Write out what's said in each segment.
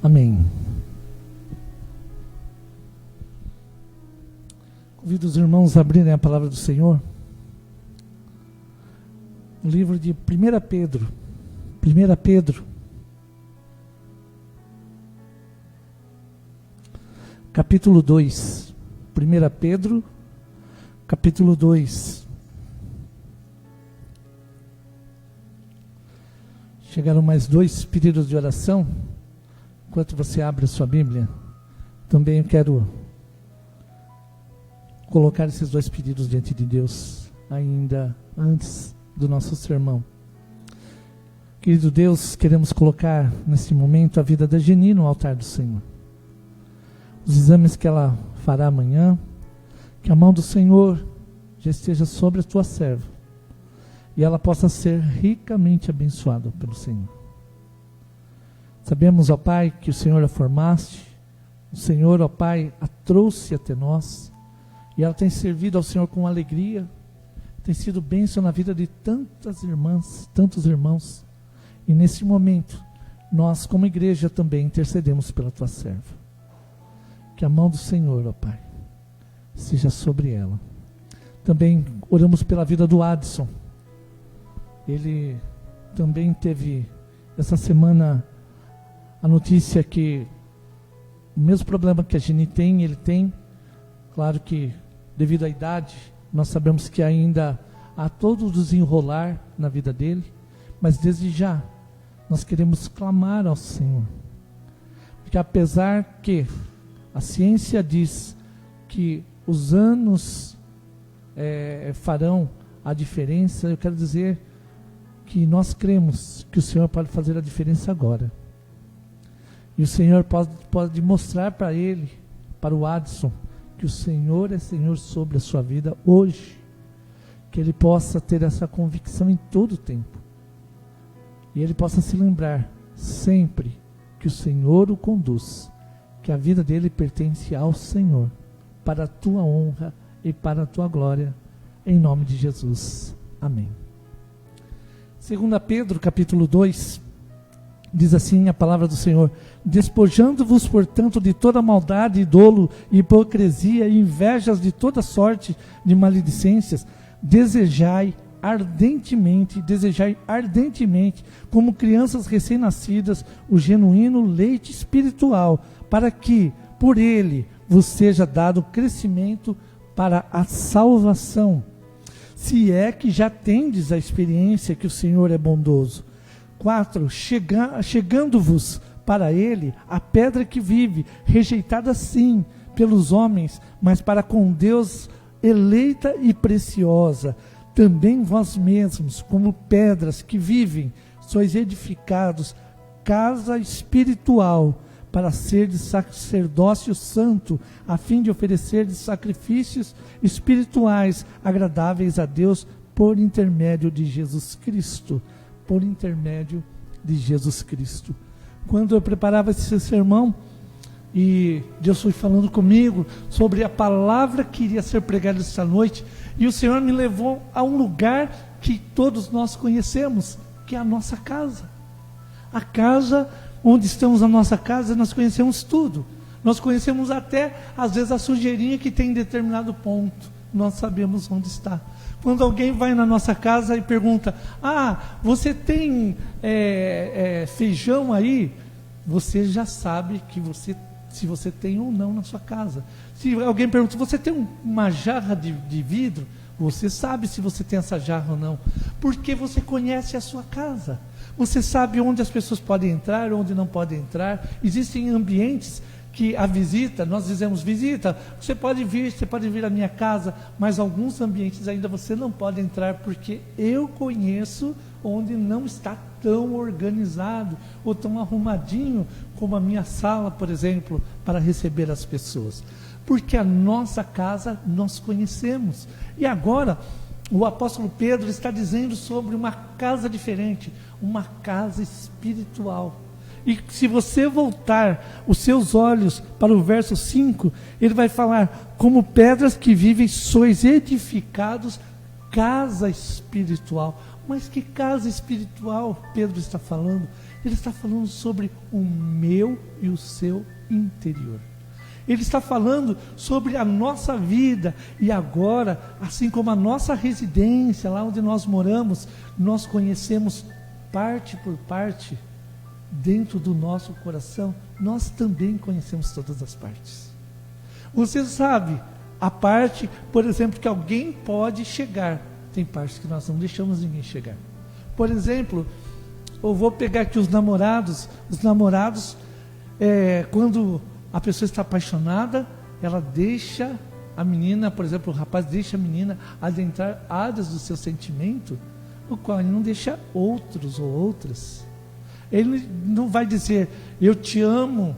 Amém. Convido os irmãos a abrirem a palavra do Senhor. No livro de 1 Pedro. 1 Pedro. Capítulo 2. 1 Pedro, capítulo 2. Chegaram mais 2 pedidos de oração. Enquanto você abre a sua Bíblia, também eu quero colocar esses 2 pedidos diante de Deus, ainda antes do nosso sermão. Querido Deus, queremos colocar neste momento a vida da Geni no altar do Senhor. Os exames que ela fará amanhã, que a mão do Senhor já esteja sobre a tua serva e ela possa ser ricamente abençoada pelo Senhor. Sabemos, ó Pai, que o Senhor a formaste, o Senhor, ó Pai, a trouxe até nós, e ela tem servido ao Senhor com alegria, tem sido bênção na vida de tantas irmãs, tantos irmãos, e nesse momento, nós como igreja também intercedemos pela tua serva. Que a mão do Senhor, ó Pai, seja sobre ela. Também oramos pela vida do Adson. Ele também teve essa semana a notícia que o mesmo problema que a Geni tem, ele tem. Claro que devido à idade, nós sabemos que ainda há todo o desenrolar na vida dele, mas desde já nós queremos clamar ao Senhor. Porque apesar que a ciência diz que os anos farão a diferença, eu quero dizer que nós cremos que o Senhor pode fazer a diferença agora. E o Senhor pode mostrar para ele, para o Adson, que o Senhor é Senhor sobre a sua vida hoje. Que ele possa ter essa convicção em todo o tempo. E ele possa se lembrar sempre que o Senhor o conduz. Que a vida dele pertence ao Senhor. Para a tua honra e para a tua glória. Em nome de Jesus. Amém. 2 Pedro capítulo 2. Diz assim a palavra do Senhor: despojando-vos, portanto, de toda maldade, dolo, hipocrisia e invejas de toda sorte de maledicências, desejai ardentemente, como crianças recém-nascidas, o genuíno leite espiritual, para que, por ele, vos seja dado crescimento para a salvação. Se é que já tendes a experiência que o Senhor é bondoso. 4. Chegando-vos para ele a pedra que vive, rejeitada sim pelos homens, mas para com Deus eleita e preciosa. Também vós mesmos, como pedras que vivem, sois edificados, casa espiritual, para ser de sacerdócio santo, a fim de oferecer de sacrifícios espirituais agradáveis a Deus por intermédio de Jesus Cristo. Por intermédio de Jesus Cristo. Quando eu preparava esse sermão, e Deus foi falando comigo sobre a palavra que iria ser pregada esta noite, e o Senhor me levou a um lugar que todos nós conhecemos, que é a nossa casa. A casa onde estamos, a nossa casa, nós conhecemos tudo. Nós conhecemos até, às vezes, a sujeirinha que tem em determinado ponto. Nós sabemos onde está. Quando alguém vai na nossa casa e pergunta: você tem feijão aí? Você já sabe se você tem ou não na sua casa. Se alguém pergunta: você tem uma jarra de vidro? Você sabe se você tem essa jarra ou não. Porque você conhece a sua casa. Você sabe onde as pessoas podem entrar, onde não podem entrar. Existem ambientes que a visita, nós dizemos: visita, você pode vir à minha casa, mas alguns ambientes ainda você não pode entrar, porque eu conheço onde não está tão organizado, ou tão arrumadinho, como a minha sala, por exemplo, para receber as pessoas. Porque a nossa casa nós conhecemos. E agora, o apóstolo Pedro está dizendo sobre uma casa diferente, uma casa espiritual. E se você voltar os seus olhos para o verso 5, ele vai falar: como pedras que vivem, sois edificados, casa espiritual, Mas que casa espiritual Pedro está falando? Ele está falando sobre o meu e o seu interior. Ele está falando sobre a nossa vida. E agora, assim como a nossa residência, lá onde nós moramos, nós conhecemos parte por parte, dentro do nosso coração, nós também conhecemos todas as partes. Você sabe, a parte, por exemplo, que alguém pode chegar. Tem partes que nós não deixamos ninguém chegar. Por exemplo, eu vou pegar aqui os namorados. Os namorados, quando a pessoa está apaixonada, ela deixa a menina, por exemplo, o rapaz deixa a menina adentrar áreas do seu sentimento, o qual ele não deixa outros ou outras. Ele não vai dizer, eu te amo,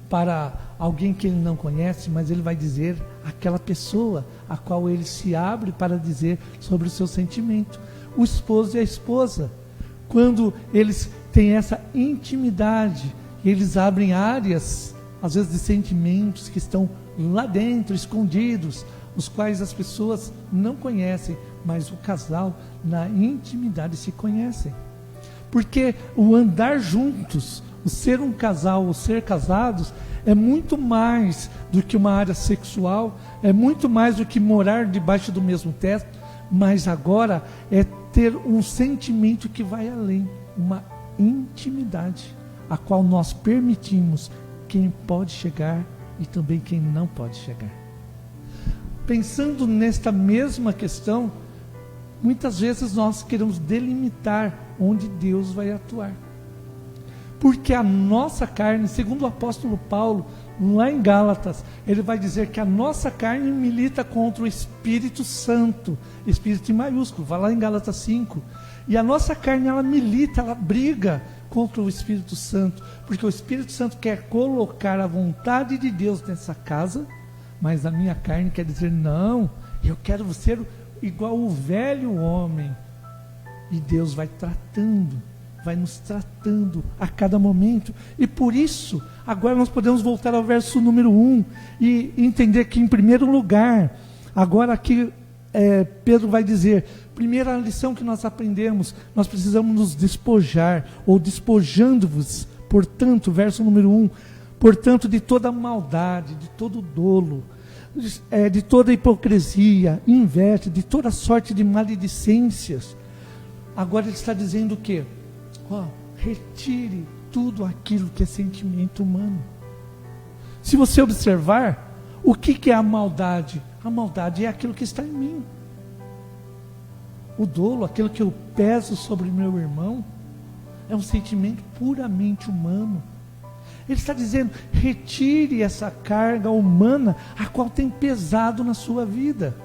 para alguém que ele não conhece, mas ele vai dizer aquela pessoa a qual ele se abre para dizer sobre o seu sentimento. O esposo e a esposa, quando eles têm essa intimidade, eles abrem áreas, às vezes de sentimentos que estão lá dentro, escondidos, os quais as pessoas não conhecem, mas o casal na intimidade se conhecem. Porque o andar juntos, o ser um casal, o ser casados, é muito mais do que uma área sexual, é muito mais do que morar debaixo do mesmo teto, mas agora é ter um sentimento que vai além, uma intimidade, a qual nós permitimos quem pode chegar e também quem não pode chegar. Pensando nesta mesma questão, muitas vezes nós queremos delimitar onde Deus vai atuar. Porque a nossa carne, segundo o apóstolo Paulo, lá em Gálatas, ele vai dizer que a nossa carne milita contra o Espírito Santo, Espírito em maiúsculo, vai lá em Gálatas 5. E a nossa carne, ela milita, ela briga contra o Espírito Santo, porque o Espírito Santo quer colocar a vontade de Deus nessa casa, mas a minha carne quer dizer, não, eu quero ser igual o velho homem. E Deus vai nos tratando a cada momento. E por isso, agora nós podemos voltar ao verso número 1 e entender que, em primeiro lugar, agora aqui Pedro vai dizer, primeira lição que nós aprendemos, nós precisamos nos despojar, ou despojando-vos, portanto, verso número 1, portanto, de toda maldade, de todo dolo, de toda hipocrisia, inveja, de toda sorte de maledicências. Agora ele está dizendo o quê? Retire tudo aquilo que é sentimento humano. Se você observar, o que é a maldade? A maldade é aquilo que está em mim. O dolo, aquilo que eu peso sobre o meu irmão, é um sentimento puramente humano. Ele está dizendo, retire essa carga humana a qual tem pesado na sua vida.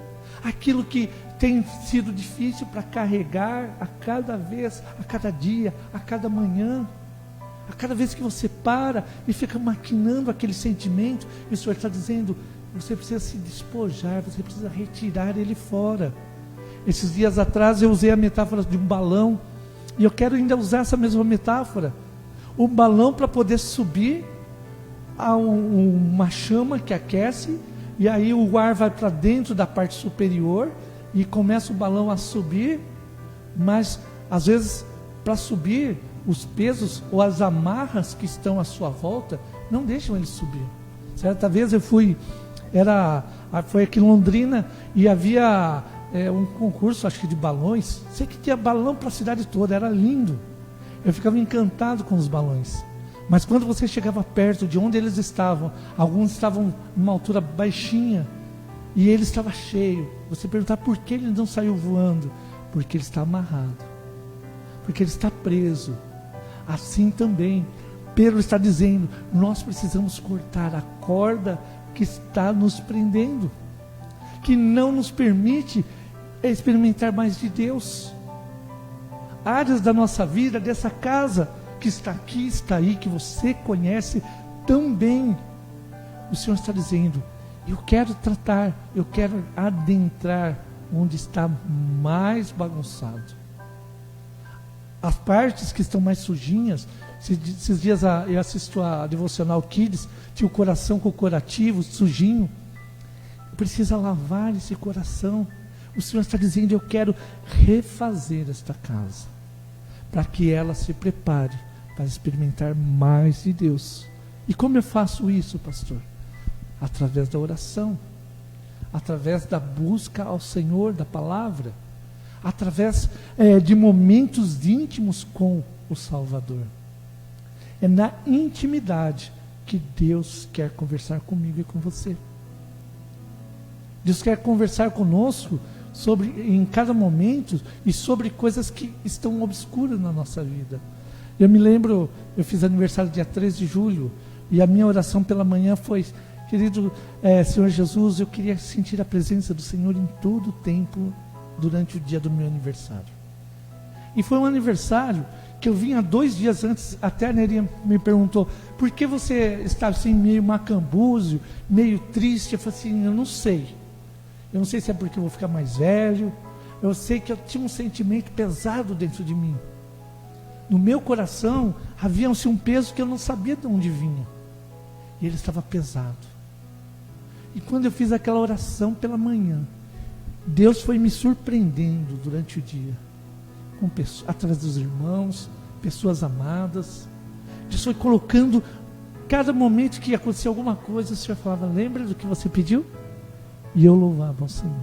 Aquilo que tem sido difícil para carregar a cada vez, a cada dia, a cada manhã. A cada vez que você para e fica maquinando aquele sentimento, o Senhor está dizendo, você precisa se despojar, você precisa retirar ele fora. Esses dias atrás eu usei a metáfora de um balão, e eu quero ainda usar essa mesma metáfora. O balão, para poder subir, há uma chama que aquece, e aí o ar vai para dentro da parte superior, e começa o balão a subir, mas às vezes para subir, os pesos ou as amarras que estão à sua volta não deixam ele subir. Certa vez eu foi aqui em Londrina, e havia um concurso, acho que de balões. Sei que tinha balão para a cidade toda, era lindo. Eu ficava encantado com os balões. Mas quando você chegava perto de onde eles estavam, alguns estavam numa altura baixinha, e ele estava cheio. Você perguntava por que ele não saiu voando? Porque ele está amarrado, porque ele está preso. Assim também, Pedro está dizendo, nós precisamos cortar a corda que está nos prendendo, que não nos permite experimentar mais de Deus. Áreas da nossa vida, dessa casa que está aqui, está aí, que você conhece tão bem. O Senhor está dizendo, eu quero tratar, eu quero adentrar onde está mais bagunçado. As partes que estão mais sujinhas. Esses dias eu assisto a Devocional Kids, tinha o coração corporativo, sujinho. Precisa lavar esse coração. O Senhor está dizendo: eu quero refazer esta casa, para que ela se prepare para experimentar mais de Deus. E como eu faço isso, pastor? Através da oração, através da busca ao Senhor, da palavra, através de momentos íntimos com o Salvador. É na intimidade que Deus quer conversar comigo e com você. Deus quer conversar conosco em cada momento e sobre coisas que estão obscuras na nossa vida. Eu me lembro, eu fiz aniversário dia 3 de julho, e a minha oração pela manhã foi: querido Senhor Jesus, eu queria sentir a presença do Senhor em todo o tempo durante o dia do meu aniversário. E foi um aniversário que eu vinha 2 dias antes. Até a Neria me perguntou: por que você está assim meio macambúzio, meio triste? Eu falei assim: eu não sei se é porque eu vou ficar mais velho. Eu sei que eu tinha um sentimento pesado dentro de mim. No meu coração havia-se um peso que eu não sabia de onde vinha, e ele estava pesado. E quando eu fiz aquela oração pela manhã, Deus foi me surpreendendo durante o dia, através dos irmãos, pessoas amadas. Deus foi colocando, cada momento que ia acontecer alguma coisa, o Senhor falava: lembra do que você pediu? E eu louvava ao Senhor,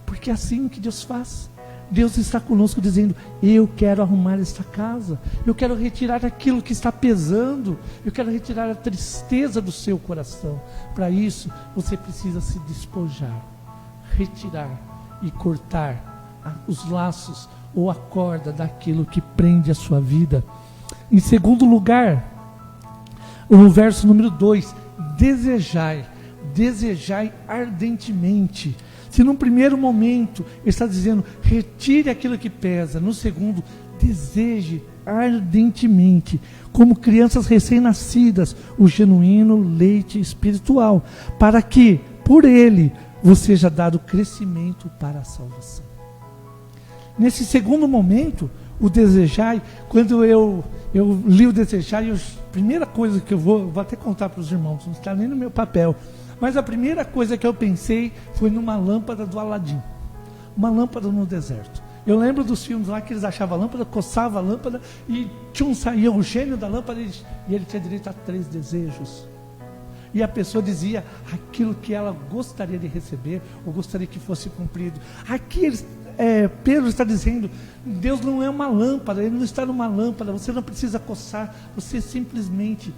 porque é assim que Deus faz. Deus está conosco dizendo: eu quero arrumar esta casa, eu quero retirar aquilo que está pesando, eu quero retirar a tristeza do seu coração. Para isso, você precisa se despojar, retirar e cortar os laços ou a corda daquilo que prende a sua vida. Em segundo lugar, o verso número 2: desejai ardentemente. Se num primeiro momento ele está dizendo: retire aquilo que pesa, no segundo, deseje ardentemente, como crianças recém-nascidas, o genuíno leite espiritual, para que por ele vos seja dado crescimento para a salvação. Nesse segundo momento, o desejai, quando eu li o desejai, a primeira coisa que eu vou até contar para os irmãos, não está nem no meu papel, mas a primeira coisa que eu pensei foi numa lâmpada do Aladim, uma lâmpada no deserto. Eu lembro dos filmes lá que eles achavam a lâmpada, coçavam a lâmpada e saía o gênio da lâmpada, e ele tinha direito a 3 desejos. E a pessoa dizia aquilo que ela gostaria de receber, ou gostaria que fosse cumprido. Aqui Pedro está dizendo: Deus não é uma lâmpada, Ele não está numa lâmpada, você não precisa coçar, você simplesmente,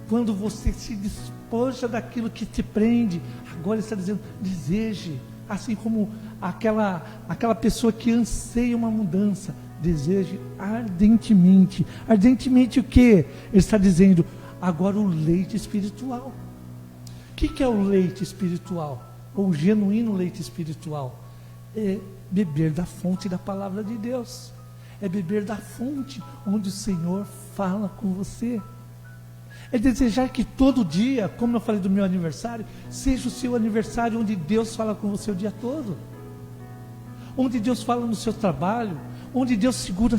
quando você se despoja daquilo que te prende, agora Ele está dizendo: deseje, assim como aquela pessoa que anseia uma mudança, deseje ardentemente. Ardentemente o que? Ele está dizendo agora o leite espiritual. O que é o leite espiritual? Ou o genuíno leite espiritual? É beber da fonte da palavra de Deus. É beber da fonte onde o Senhor fala com você. É desejar que todo dia, como eu falei do meu aniversário, seja o seu aniversário onde Deus fala com você o dia todo. Onde Deus fala no seu trabalho, onde Deus segura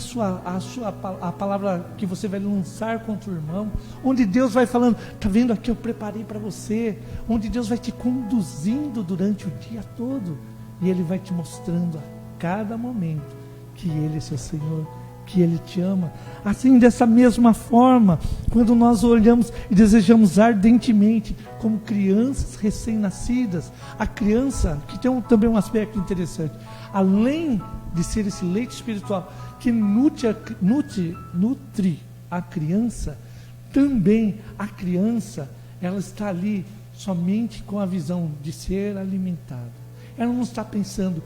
a palavra que você vai lançar contra o irmão, onde Deus vai falando: está vendo aqui, eu preparei para você, onde Deus vai te conduzindo durante o dia todo, e Ele vai te mostrando a cada momento que Ele é seu Senhor, que Ele te ama. Assim, dessa mesma forma, quando nós olhamos e desejamos ardentemente, como crianças recém-nascidas, a criança, que tem também um aspecto interessante, além de ser esse leite espiritual que nutre a criança, também a criança, ela está ali somente com a visão de ser alimentada. Ela não está pensando: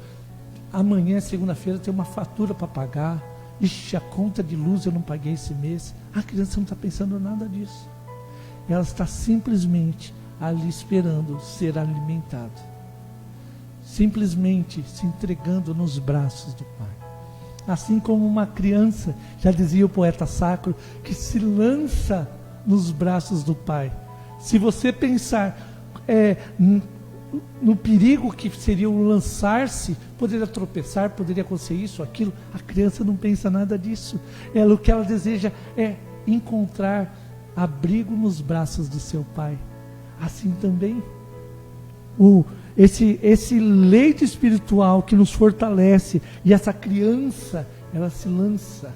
amanhã, segunda-feira, tem uma fatura para pagar, ixi, a conta de luz eu não paguei esse mês. A criança não está pensando nada disso. Ela está simplesmente ali esperando ser alimentada, simplesmente se entregando nos braços do Pai. Assim como uma criança, já dizia o poeta sacro, que se lança nos braços do Pai. Se você pensar no perigo que seria o lançar-se, poderia tropeçar, poderia acontecer isso, aquilo, a criança não pensa nada disso. O que ela deseja é encontrar abrigo nos braços do seu Pai. Assim também, esse leite espiritual que nos fortalece, e essa criança, ela se lança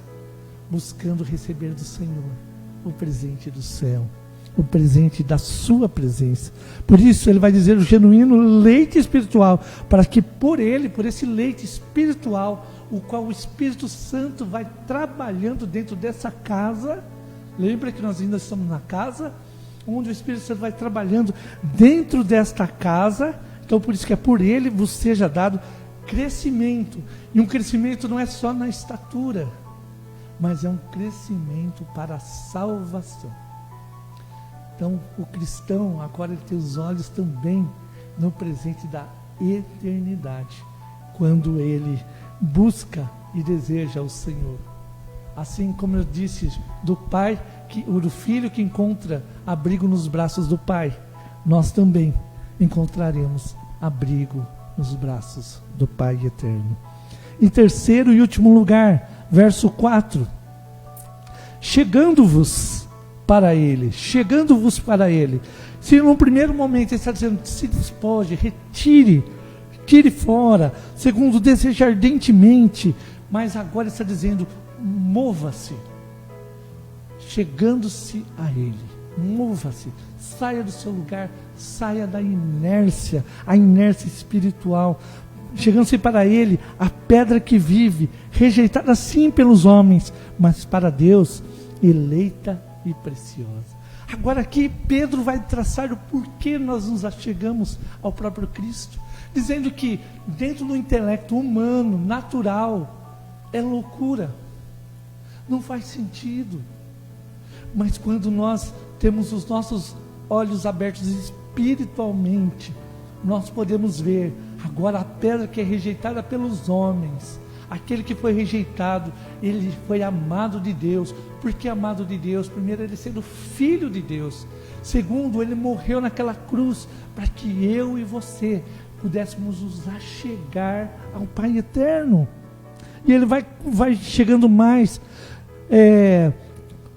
buscando receber do Senhor o presente do céu, o presente da sua presença. Por isso ele vai dizer o genuíno leite espiritual, para que por esse leite espiritual, o qual o Espírito Santo vai trabalhando dentro dessa casa. Lembra que nós ainda estamos na casa, onde o Espírito Santo vai trabalhando dentro desta casa. Então por isso que é por ele vos seja dado crescimento. E um crescimento não é só na estatura, mas é um crescimento para a salvação. Então o cristão agora ele tem os olhos também no presente da eternidade, quando ele busca e deseja o Senhor. Assim como eu disse do pai, do filho que encontra abrigo nos braços do pai, nós também encontraremos abrigo nos braços do Pai eterno. Em terceiro e último lugar, verso 4: chegando-vos para Ele. Se no primeiro momento ele está dizendo, se despoje, retire, tire fora, segundo, deseja ardentemente, mas agora ele está dizendo, mova-se, chegando-se a Ele, mova-se, saia do seu lugar, saia da inércia, a inércia espiritual, chegando-se para Ele, a pedra que vive, rejeitada sim pelos homens, mas para Deus, eleita e preciosa. Agora aqui Pedro vai traçar o porquê nós nos achegamos ao próprio Cristo, dizendo que dentro do intelecto humano, natural, é loucura, não faz sentido. Mas quando nós temos os nossos olhos abertos espiritualmente, nós podemos ver agora a pedra que é rejeitada pelos homens, aquele que foi rejeitado, ele foi amado de Deus. Por que amado de Deus? Primeiro, ele sendo filho de Deus. Segundo, ele morreu naquela cruz para que eu e você pudéssemos nos achegar ao Pai eterno. E ele vai chegando mais,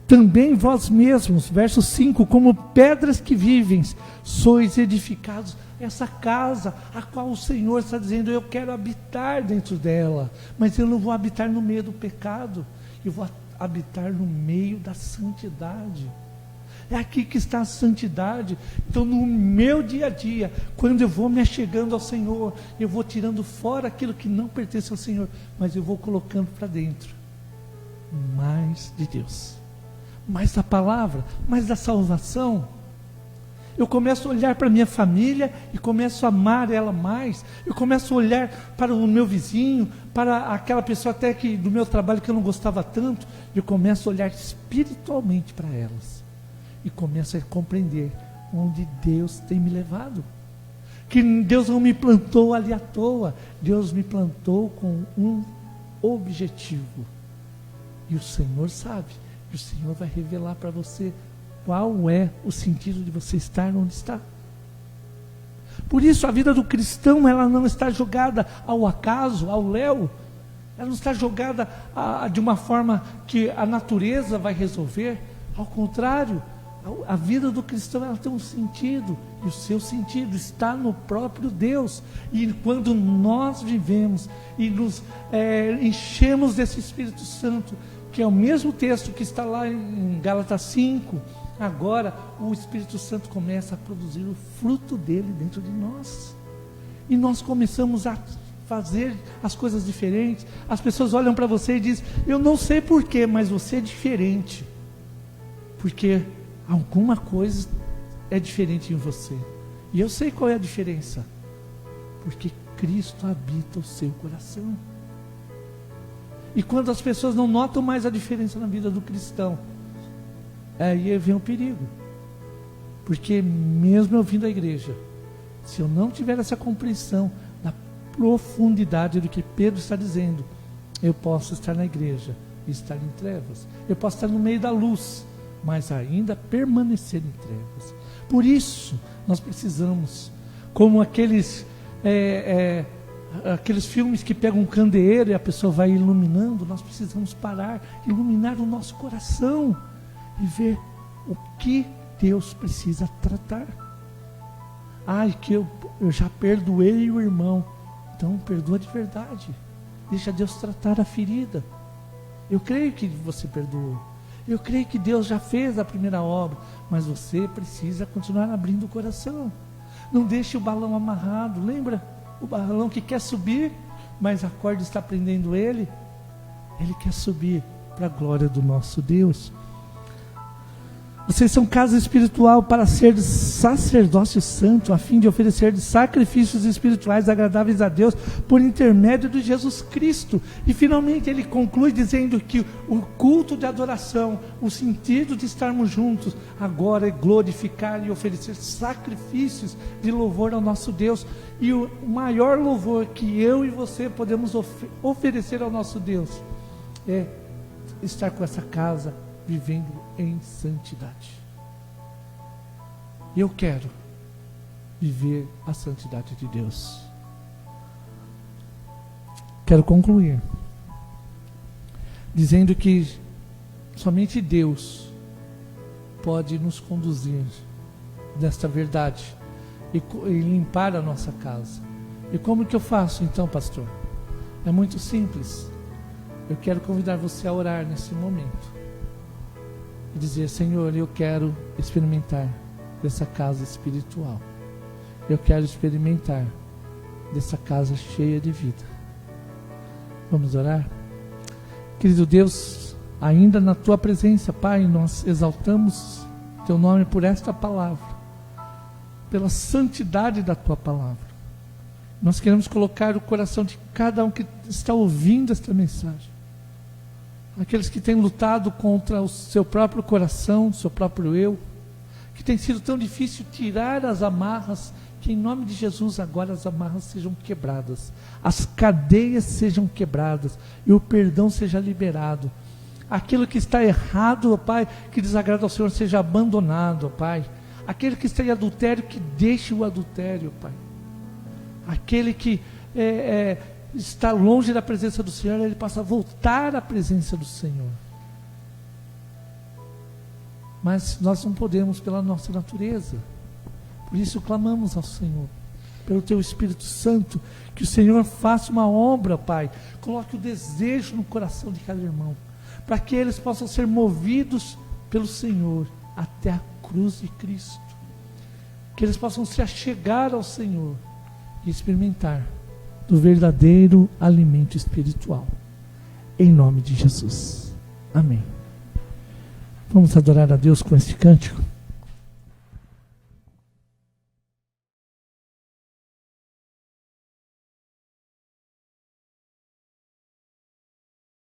também vós mesmos, verso 5, como pedras que vivem, sois edificados. Essa casa, a qual o Senhor está dizendo, eu quero habitar dentro dela, mas eu não vou habitar no meio do pecado, eu vou habitar no meio da santidade. É aqui que está a santidade. Então no meu dia a dia, quando eu vou me achegando ao Senhor, eu vou tirando fora aquilo que não pertence ao Senhor, mas eu vou colocando para dentro mais de Deus, mais da palavra, mais da salvação. Eu começo a olhar para a minha família e começo a amar ela mais. Eu começo a olhar para o meu vizinho, para aquela pessoa até que do meu trabalho que eu não gostava tanto. Eu começo a olhar espiritualmente para elas e começo a compreender onde Deus tem me levado. Que Deus não me plantou ali à toa. Deus me plantou com um objetivo. E o Senhor sabe. E o Senhor vai revelar para você qual é o sentido de você estar onde está. Por isso a vida do cristão, ela não está jogada ao acaso, ao léu. Ela não está jogada de uma forma que a natureza vai resolver. Ao contrário, a vida do cristão, ela tem um sentido. E o seu sentido está no próprio Deus. E quando nós vivemos e nos enchemos desse Espírito Santo, que é o mesmo texto que está lá em Gálatas 5, agora o Espírito Santo começa a produzir o fruto dele dentro de nós. E nós começamos a fazer as coisas diferentes. As pessoas olham para você e dizem, eu não sei porquê, mas você é diferente. Porque alguma coisa é diferente em você. E eu sei qual é a diferença. Porque Cristo habita o seu coração. E quando as pessoas não notam mais a diferença na vida do cristão, aí vem o perigo. Porque mesmo eu vindo à igreja, se eu não tiver essa compreensão da profundidade do que Pedro está dizendo, eu posso estar na igreja e estar em trevas. Eu posso estar no meio da luz, mas ainda permanecer em trevas. Por isso, nós precisamos, como aqueles filmes que pegam um candeeiro e a pessoa vai iluminando, nós precisamos parar, iluminar o nosso coração e ver o que Deus precisa tratar. Ai, que eu já perdoei o irmão. Então perdoa de verdade. Deixa Deus tratar a ferida. Eu creio que você perdoou. Eu creio que Deus já fez a primeira obra. Mas você precisa continuar abrindo o coração. Não deixe o balão amarrado. Lembra? O balão que quer subir, mas a corda está prendendo ele. Ele quer subir para a glória do nosso Deus. Vocês são casa espiritual para ser sacerdócio santo, a fim de oferecer sacrifícios espirituais agradáveis a Deus por intermédio de Jesus Cristo. E finalmente ele conclui dizendo que o culto de adoração, o sentido de estarmos juntos, agora é glorificar e oferecer sacrifícios de louvor ao nosso Deus. E o maior louvor que eu e você podemos oferecer ao nosso Deus é estar com essa casa vivendo em santidade. Eu quero viver a santidade de Deus. Quero concluir dizendo que somente Deus pode nos conduzir desta verdade e limpar a nossa casa. E como que eu faço então, pastor? É muito simples. Eu quero convidar você a orar nesse momento e dizer: Senhor, eu quero experimentar dessa casa espiritual. Eu quero experimentar dessa casa cheia de vida. Vamos orar? Querido Deus, ainda na Tua presença, Pai, nós exaltamos Teu nome por esta palavra, pela santidade da Tua palavra. Nós queremos colocar o coração de cada um que está ouvindo esta mensagem, aqueles que têm lutado contra o seu próprio coração, o seu próprio eu, que tem sido tão difícil tirar as amarras, que em nome de Jesus agora as amarras sejam quebradas, as cadeias sejam quebradas e o perdão seja liberado. Aquilo que está errado, ó Pai, que desagrada ao Senhor, seja abandonado, ó Pai. Aquele que está em adultério, que deixe o adultério, Pai. Aquele que está longe da presença do Senhor, ele passa a voltar à presença do Senhor. Mas nós não podemos pela nossa natureza. Por isso clamamos ao Senhor, pelo Teu Espírito Santo, que o Senhor faça uma obra, Pai. Coloque o desejo no coração de cada irmão, para que eles possam ser movidos pelo Senhor até a cruz de Cristo. Que eles possam se achegar ao Senhor e experimentar do verdadeiro alimento espiritual. Em nome de Jesus. Amém. Vamos adorar a Deus com este cântico.